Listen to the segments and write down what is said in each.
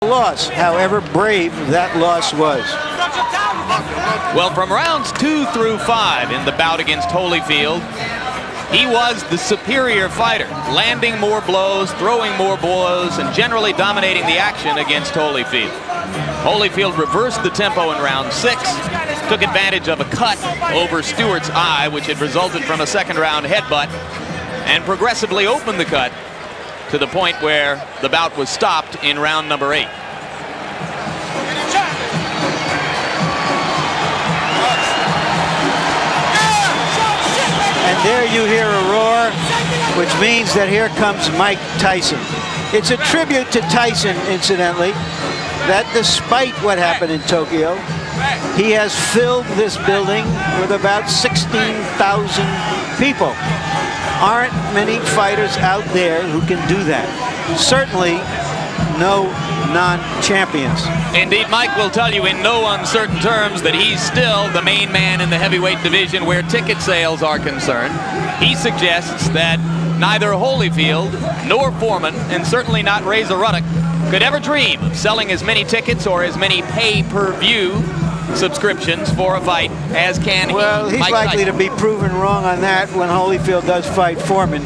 loss, however brave that loss was. Well, from rounds 2 through 5 in the bout against Holyfield, he was the superior fighter, landing more blows, throwing more blows, and generally dominating the action against Holyfield. Holyfield reversed the tempo in round 6, took advantage of a cut over Stewart's eye, which had resulted from a second-round headbutt, and progressively opened the cut to the point where the bout was stopped in round number 8. And there you hear a roar, which means that here comes Mike Tyson. It's a tribute to Tyson, incidentally, that despite what happened in Tokyo, he has filled this building with about 16,000 people. Aren't many fighters out there who can do that. Certainly no non-champions. Indeed, Mike will tell you in no uncertain terms that he's still the main man in the heavyweight division where ticket sales are concerned. He suggests that neither Holyfield nor Foreman, and certainly not Razor Ruddock, could ever dream of selling as many tickets or as many pay-per-view subscriptions for a fight as can he. Well, he's likely to be proven wrong on that when Holyfield does fight Foreman.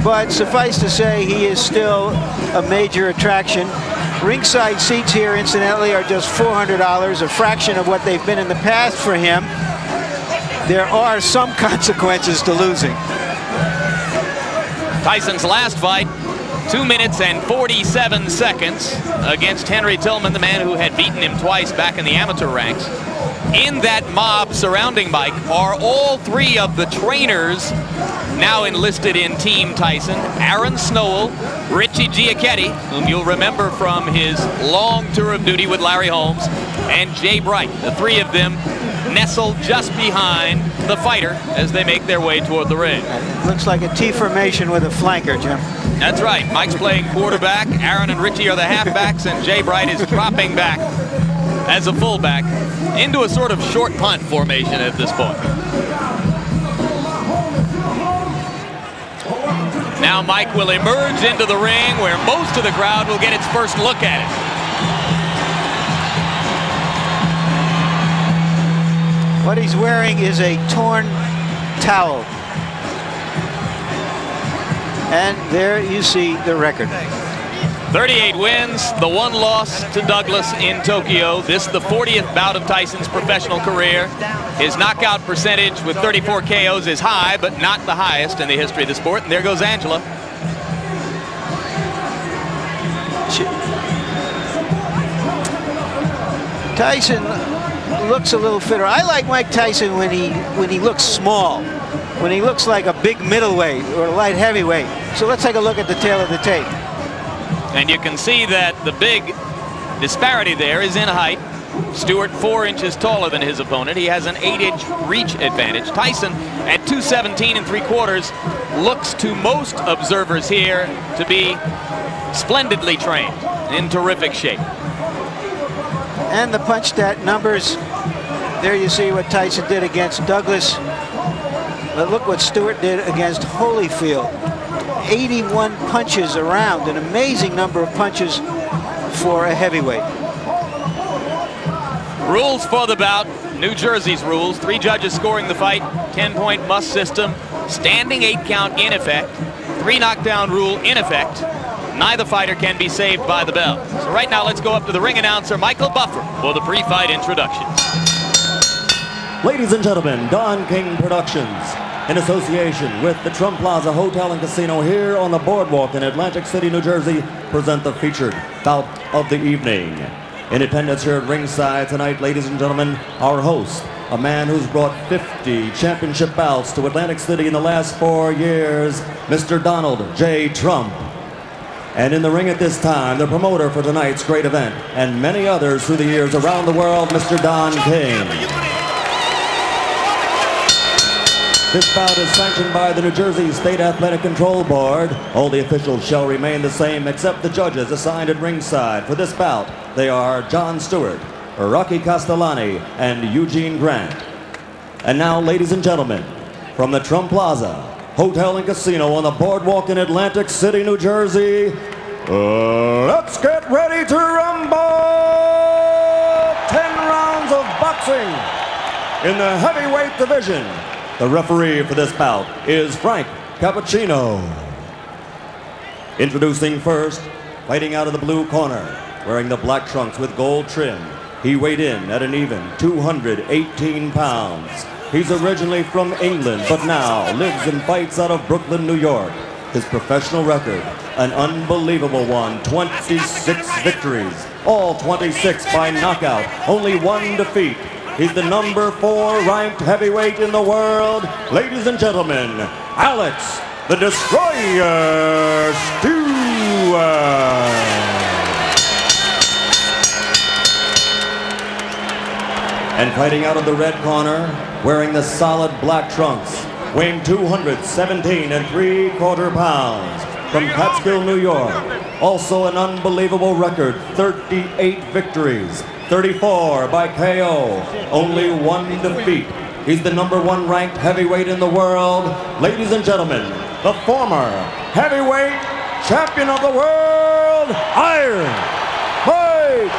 But suffice to say, he is still a major attraction. Ringside seats here, incidentally, are just $400, a fraction of what they've been in the past for him. There are some consequences to losing. Tyson's last fight, 2 minutes and 47 seconds against Henry Tillman, the man who had beaten him twice back in the amateur ranks. In that mob surrounding Mike are all 3 of the trainers now enlisted in Team Tyson: Aaron Snowell, Richie Giacchetti, whom you'll remember from his long tour of duty with Larry Holmes, and Jay Bright. The 3 of them nestled just behind the fighter as they make their way toward the ring. Looks like a T formation with a flanker, Jim. That's right. Mike's playing quarterback, Aaron and Richie are the halfbacks, and Jay Bright is dropping back as a fullback into a sort of short punt formation at this point. Now Mike will emerge into the ring where most of the crowd will get its first look at it. What he's wearing is a torn towel. And there you see the record. 38 wins, the 1 loss to Douglas in Tokyo. This the 40th bout of Tyson's professional career. His knockout percentage with 34 KOs is high, but not the highest in the history of the sport. And there goes Angela. Tyson looks a little fitter. I like Mike Tyson when he looks small, when he looks like a big middleweight or a light heavyweight. So let's take a look at the tail of the tape. And you can see that the big disparity there is in height. Stewart 4 inches taller than his opponent. He has an 8-inch reach advantage. Tyson at 217 3/4 looks to most observers here to be splendidly trained, in terrific shape. And the punch stat numbers, there you see what Tyson did against Douglas. But look what Stewart did against Holyfield. 81 punches around, an amazing number of punches for a heavyweight. Rules for the bout, New Jersey's rules. 3 judges scoring the fight, 10-point must system, standing 8 count in effect, 3 knockdown rule in effect. Neither fighter can be saved by the bell. So right now let's go up to the ring announcer, Michael Buffer, for the pre-fight introductions. Ladies and gentlemen, Don King Productions, in association with the Trump Plaza Hotel and Casino here on the boardwalk in Atlantic City, New Jersey, present the featured bout of the evening. In attendance here at ringside tonight, ladies and gentlemen, our host, a man who's brought 50 championship bouts to Atlantic City in the last 4 years, Mr. Donald J. Trump. And in the ring at this time, the promoter for tonight's great event, and many others through the years around the world, Mr. Don King. This bout is sanctioned by the New Jersey State Athletic Control Board. All the officials shall remain the same except the judges assigned at ringside. For this bout, they are John Stewart, Rocky Castellani, and Eugene Grant. And now, ladies and gentlemen, from the Trump Plaza Hotel and Casino on the boardwalk in Atlantic City, New Jersey, Let's get ready to rumble! 10 rounds of boxing in the heavyweight division. The referee for this bout is Frank Cappuccino. Introducing first, fighting out of the blue corner, wearing the black trunks with gold trim. He weighed in at an even 218 pounds. He's originally from England, but now lives and fights out of Brooklyn, New York. His professional record, an unbelievable one, 26 victories, all 26 by knockout, only 1 defeat. He's the #4 ranked heavyweight in the world. Ladies and gentlemen, Alex the Destroyer Stewart. And fighting out of the red corner, wearing the solid black trunks, weighing 217 3/4 pounds, from Catskill, New York. Also an unbelievable record, 38 victories, 34 by KO, only 1 defeat. He's the #1 ranked heavyweight in the world. Ladies and gentlemen, the former heavyweight champion of the world, Iron Mike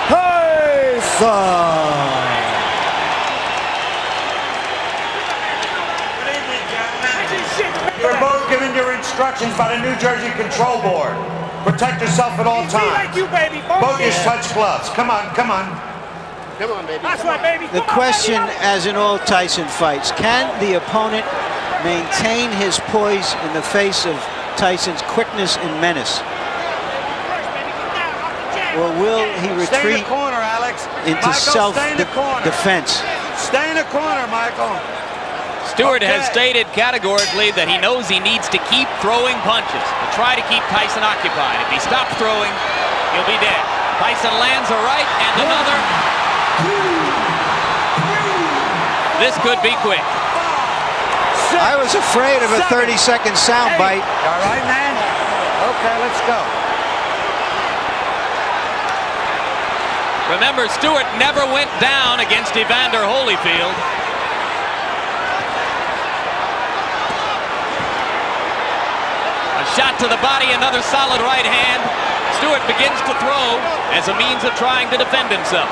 Tyson. You were both given your instructions by the New Jersey Control Board. Protect yourself at all times. Both your touch gloves. Come on, come on. Come on, baby. That's right, baby. The question, as in all Tyson fights, can the opponent maintain his poise in the face of Tyson's quickness and menace? Or will he Stay in retreat the corner, Alex. into self-defense? Stay in the corner, Michael. Stewart has stated categorically that he knows he needs to keep throwing punches to try to keep Tyson occupied. If he stops throwing, he'll be dead. Tyson lands a right and another. This could be quick. I was afraid of a 30-second soundbite. All right, man? Okay, let's go. Remember, Stewart never went down against Evander Holyfield. Shot to the body, another solid right hand. Stewart begins to throw as a means of trying to defend himself.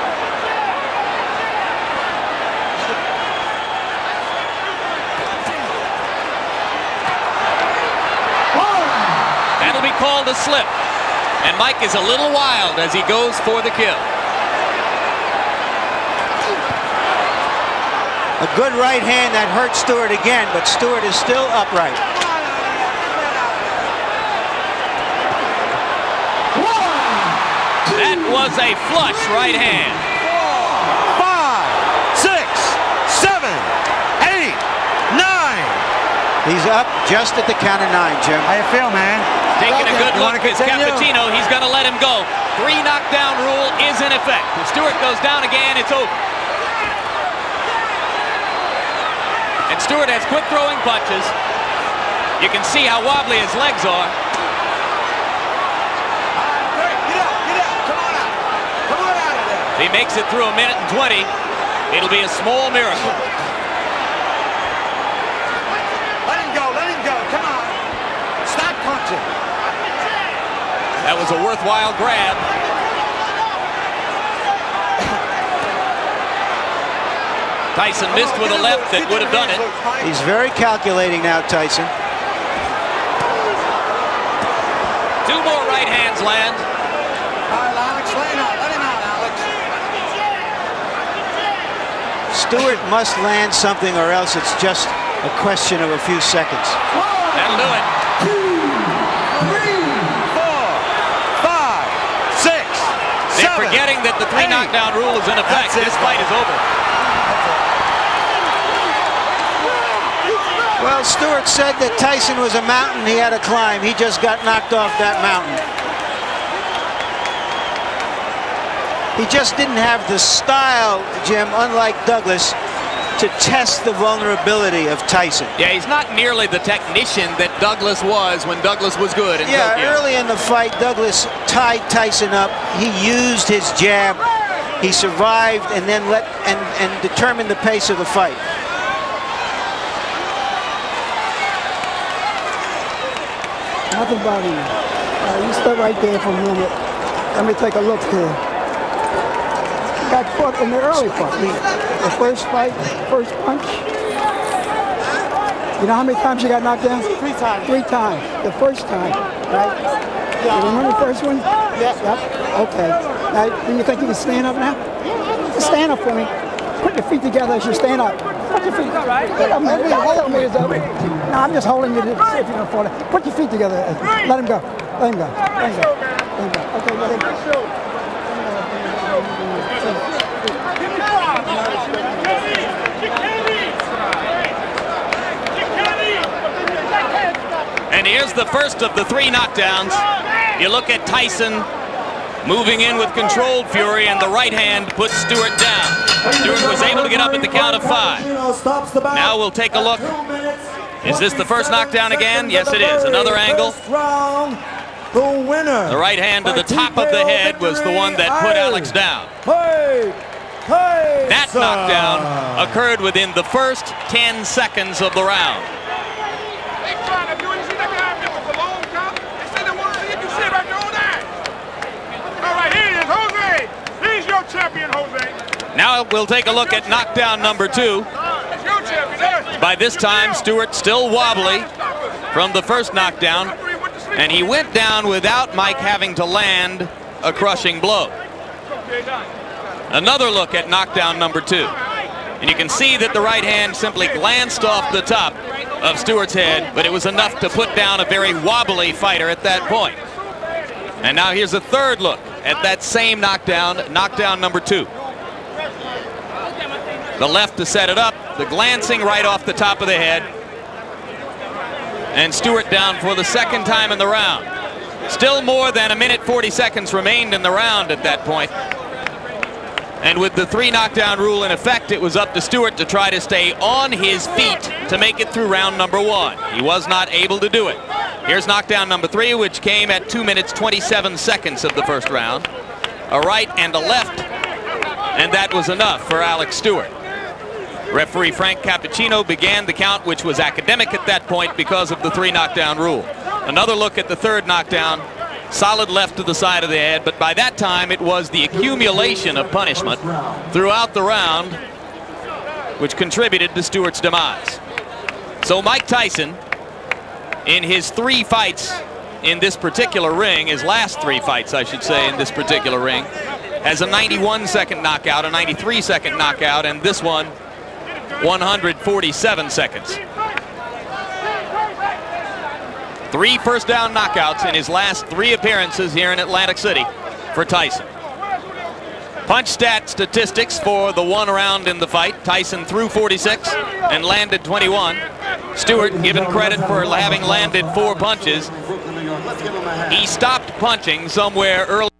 That'll be called a slip. And Mike is a little wild as he goes for the kill. A good right hand that hurt Stewart again, but Stewart is still upright. That was a flush right hand. 4, 5, 6, 7, 8, 9. He's up just at the count of 9, Jim. How you feel, man? Taking a good You look wanna at continue? Cappuccino. He's going to let him go. 3 knockdown rule is in effect. If Stewart goes down again, it's over. And Stewart has quick throwing punches. You can see how wobbly his legs are. If he makes it through 1:20, it'll be a small miracle. Let him go, come on. Stop punching. That was a worthwhile grab. Tyson missed with a left that would have done it. He's very calculating now, Tyson. 2 more right hands land. All right, Alex, let him out, Alex. Stewart must land something or else it's just a question of a few seconds. That'll do it. 2, 3, 4, 5, 6, 7. They're forgetting that the 3 knockdown rule is in effect. This fight is over. Well, Stewart said that Tyson was a mountain he had to climb. He just got knocked off that mountain. He just didn't have the style, Jim, unlike Douglas, to test the vulnerability of Tyson. Yeah, he's not nearly the technician that Douglas was when Douglas was good in Tokyo. Early in the fight, Douglas tied Tyson up. He used his jab. He survived and then determined the pace of the fight. Nothing about him. You stay right there for a minute. Let me take a look here. You got caught in the early part. The first fight, first punch. You know how many times you got knocked down? 3 times. 3 times. The first time, right? Yeah. You remember the first one? Yes. Yep. Okay. Now, do you think you can stand up now? Stand up for me. Put your feet together as you stand up. Put your feet. All right. Don't tell me it's over. No, I'm just holding you to see if you can fall down. Put your feet together. Let him go. Let him go. Let him go. Let him go. Okay, let him go. And here's the first of the 3 knockdowns. You look at Tyson moving in with controlled fury, and the right hand puts Stewart down. Stewart was able to get up at the count of 5. Now we'll take a look. Is this the first knockdown again? Yes, it is. Another angle. The winner. The right hand to the top of the head was the one that put Alex down. That knockdown occurred within the first 10 seconds of the round. Champion, Jose. Now we'll take a look at knockdown number 2. By this time, Stewart still wobbly from the first knockdown, and he went down without Mike having to land a crushing blow. Another look at knockdown number 2. And you can see that the right hand simply glanced off the top of Stewart's head, but it was enough to put down a very wobbly fighter at that point. And now here's a third look at that same knockdown, knockdown number 2. The left to set it up, the glancing right off the top of the head. And Stewart down for the second time in the round. Still more than 1 minute 40 seconds remained in the round at that point. And with the 3 knockdown rule in effect, it was up to Stewart to try to stay on his feet to make it through round number 1. He was not able to do it. Here's knockdown number 3, which came at 2 minutes 27 seconds of the first round. A right and a left, and that was enough for Alex Stewart. Referee Frank Cappuccino began the count, which was academic at that point because of the 3 knockdown rule. Another look at the third knockdown. Solid left to the side of the head, but by that time it was the accumulation of punishment throughout the round which contributed to Stewart's demise. So Mike Tyson, in his 3 fights in this particular ring, his last 3 fights I should say in this particular ring, has a 91-second knockout, a 93-second knockout, and this one 147 seconds. 3 first down knockouts in his last 3 appearances here in Atlantic City for Tyson. Punch stat statistics for the 1 round in the fight. Tyson threw 46 and landed 21. Stewart given credit for having landed 4 punches. He stopped punching somewhere early.